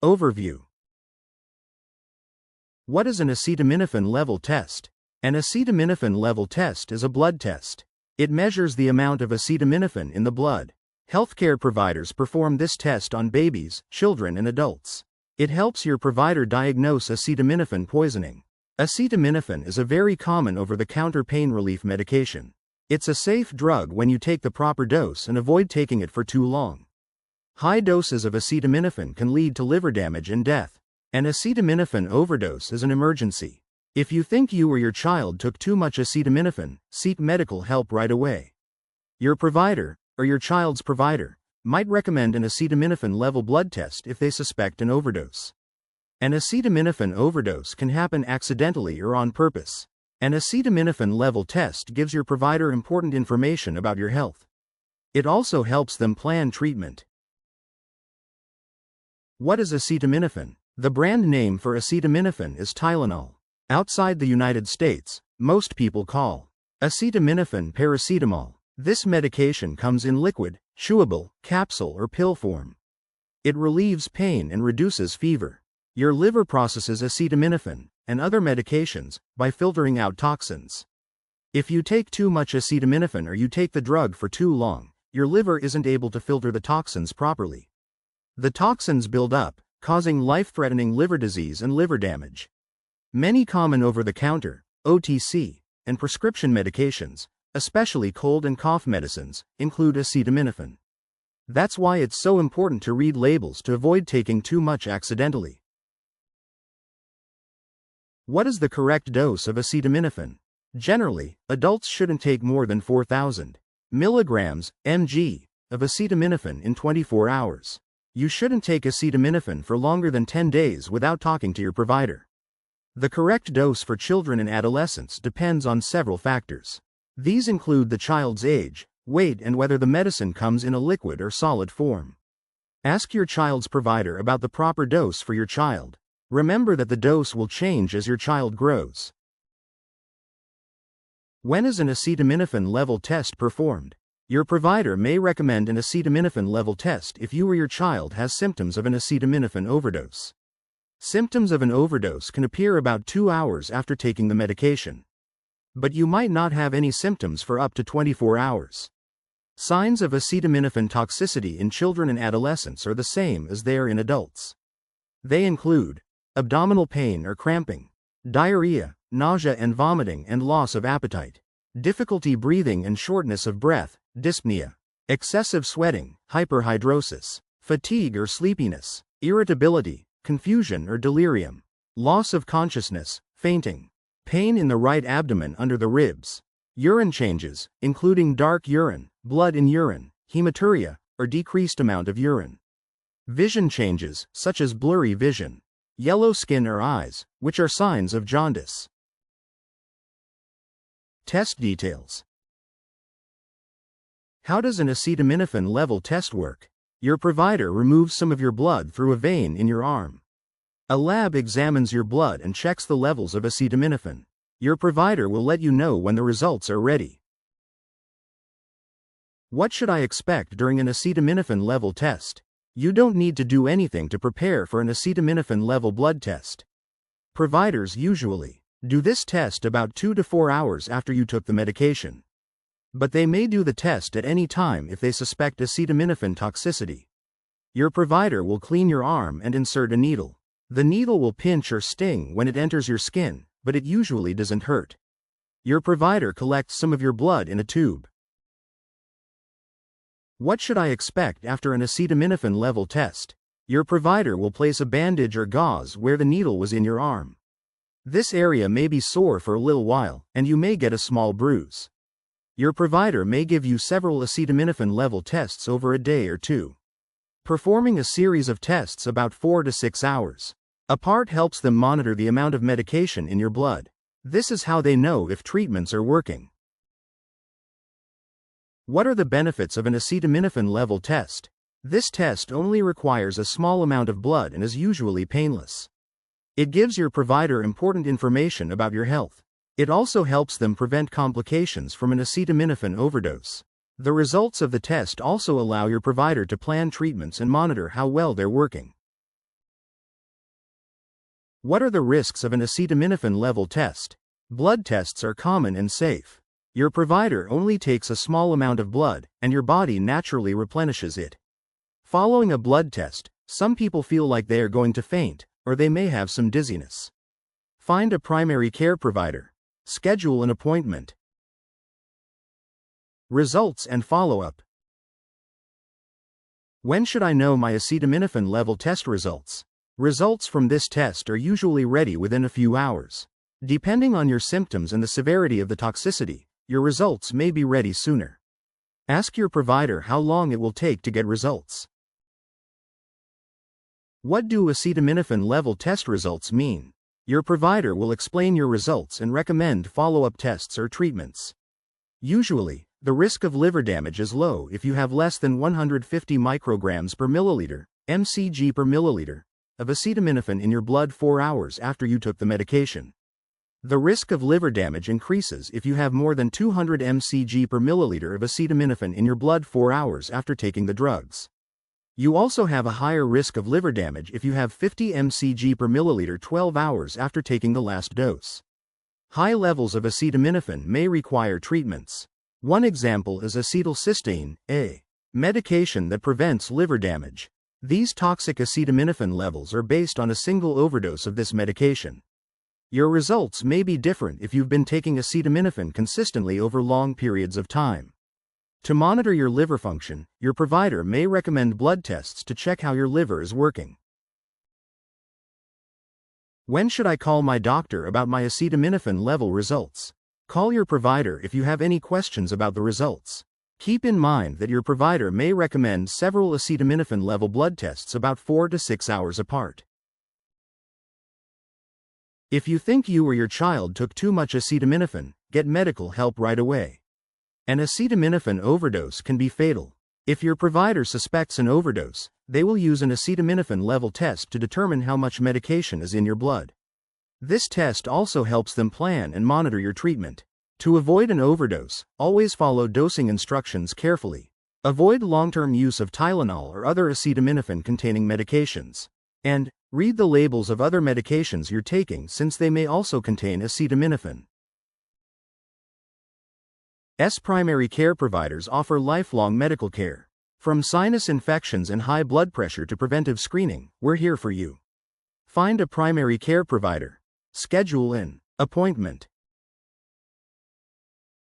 Overview. What is an acetaminophen level test? An acetaminophen level test is a blood test. It measures the amount of acetaminophen in the blood. Healthcare providers perform this test on babies, children, and adults. It helps your provider diagnose acetaminophen poisoning. Acetaminophen is a very common over-the-counter pain relief medication. It's a safe drug when you take the proper dose and avoid taking it for too long. High doses of acetaminophen can lead to liver damage and death. An acetaminophen overdose is an emergency. If you think you or your child took too much acetaminophen, seek medical help right away. Your provider, or your child's provider, might recommend an acetaminophen level blood test if they suspect an overdose. An acetaminophen overdose can happen accidentally or on purpose. An acetaminophen level test gives your provider important information about your health. It also helps them plan treatment. What is acetaminophen? The brand name for acetaminophen is Tylenol. Outside the United States, most people call acetaminophen paracetamol. This medication comes in liquid, chewable, capsule, or pill form. It relieves pain and reduces fever. Your liver processes acetaminophen and other medications by filtering out toxins. If you take too much acetaminophen or you take the drug for too long, your liver isn't able to filter the toxins properly. The toxins build up, causing life-threatening liver disease and liver damage. Many common over-the-counter, OTC, and prescription medications, especially cold and cough medicines, include acetaminophen. That's why it's so important to read labels to avoid taking too much accidentally. What is the correct dose of acetaminophen? Generally, adults shouldn't take more than 4,000 milligrams, mg, of acetaminophen in 24 hours. You shouldn't take acetaminophen for longer than 10 days without talking to your provider. The correct dose for children and adolescents depends on several factors. These include the child's age, weight, and whether the medicine comes in a liquid or solid form. Ask your child's provider about the proper dose for your child. Remember that the dose will change as your child grows. When is an acetaminophen level test performed? Your provider may recommend an acetaminophen level test if you or your child has symptoms of an acetaminophen overdose. Symptoms of an overdose can appear about 2 hours after taking the medication. But you might not have any symptoms for up to 24 hours. Signs of acetaminophen toxicity in children and adolescents are the same as they are in adults. They include abdominal pain or cramping, diarrhea, nausea and vomiting and loss of appetite, difficulty breathing and shortness of breath, dyspnea, excessive sweating, hyperhidrosis, fatigue or sleepiness, irritability, confusion or delirium, loss of consciousness, fainting, pain in the right abdomen under the ribs, urine changes, including dark urine, blood in urine, hematuria, or decreased amount of urine, vision changes, such as blurry vision, yellow skin or eyes, which are signs of jaundice. Test details. How does an acetaminophen level test work? Your provider removes some of your blood through a vein in your arm. A lab examines your blood and checks the levels of acetaminophen. Your provider will let you know when the results are ready. What should I expect during an acetaminophen level test? You don't need to do anything to prepare for an acetaminophen level blood test. Providers usually do this test about 2 to 4 hours after you took the medication. But they may do the test at any time if they suspect acetaminophen toxicity. Your provider will clean your arm and insert a needle. The needle will pinch or sting when it enters your skin, but it usually doesn't hurt. Your provider collects some of your blood in a tube. What should I expect after an acetaminophen level test? Your provider will place a bandage or gauze where the needle was in your arm. This area may be sore for a little while, and you may get a small bruise. Your provider may give you several acetaminophen level tests over a day or two. Performing a series of tests about 4 to 6 hours apart helps them monitor the amount of medication in your blood. This is how they know if treatments are working. What are the benefits of an acetaminophen level test? This test only requires a small amount of blood and is usually painless. It gives your provider important information about your health. It also helps them prevent complications from an acetaminophen overdose. The results of the test also allow your provider to plan treatments and monitor how well they're working. What are the risks of an acetaminophen level test? Blood tests are common and safe. Your provider only takes a small amount of blood, and your body naturally replenishes it. Following a blood test, some people feel like they are going to faint, or they may have some dizziness. Find a primary care provider. Schedule an appointment. Results and follow-up. When should I know my acetaminophen level test results? Results from this test are usually ready within a few hours. Depending on your symptoms and the severity of the toxicity, your results may be ready sooner. Ask your provider how long it will take to get results. What do acetaminophen level test results mean? Your provider will explain your results and recommend follow-up tests or treatments. Usually, the risk of liver damage is low if you have less than 150 micrograms per milliliter, mcg per milliliter, of acetaminophen in your blood 4 hours after you took the medication. The risk of liver damage increases if you have more than 200 mcg per milliliter of acetaminophen in your blood 4 hours after taking the drugs. You also have a higher risk of liver damage if you have 50 mcg per milliliter 12 hours after taking the last dose. High levels of acetaminophen may require treatments. One example is acetylcysteine, a medication that prevents liver damage. These toxic acetaminophen levels are based on a single overdose of this medication. Your results may be different if you've been taking acetaminophen consistently over long periods of time. To monitor your liver function, your provider may recommend blood tests to check how your liver is working. When should I call my doctor about my acetaminophen level results? Call your provider if you have any questions about the results. Keep in mind that your provider may recommend several acetaminophen level blood tests about 4 to 6 hours apart. If you think you or your child took too much acetaminophen, get medical help right away. An acetaminophen overdose can be fatal. If your provider suspects an overdose, they will use an acetaminophen level test to determine how much medication is in your blood. This test also helps them plan and monitor your treatment. To avoid an overdose, always follow dosing instructions carefully. Avoid long-term use of Tylenol or other acetaminophen-containing medications. And read the labels of other medications you're taking since they may also contain acetaminophen. Primary care providers offer lifelong medical care. From sinus infections and high blood pressure to preventive screening, we're here for you. Find a primary care provider. Schedule an appointment.